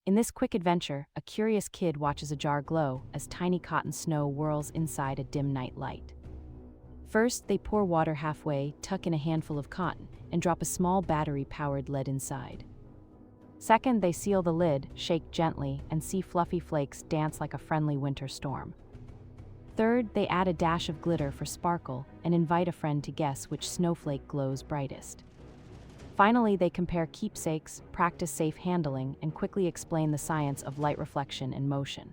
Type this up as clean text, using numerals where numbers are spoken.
In this quick adventure, a curious kid watches a jar glow as tiny cotton snow whirls inside a dim night light. First, they pour water halfway, tuck in a handful of cotton, and drop a small battery-powered lid inside. Second, they seal the lid, shake gently, and see fluffy flakes dance like a friendly winter storm. Third, they add a dash of glitter for sparkle and invite a friend to guess which snowflake glows brightest. Finally, they compare keepsakes, practice safe handling, and quickly explain the science of light reflection and motion.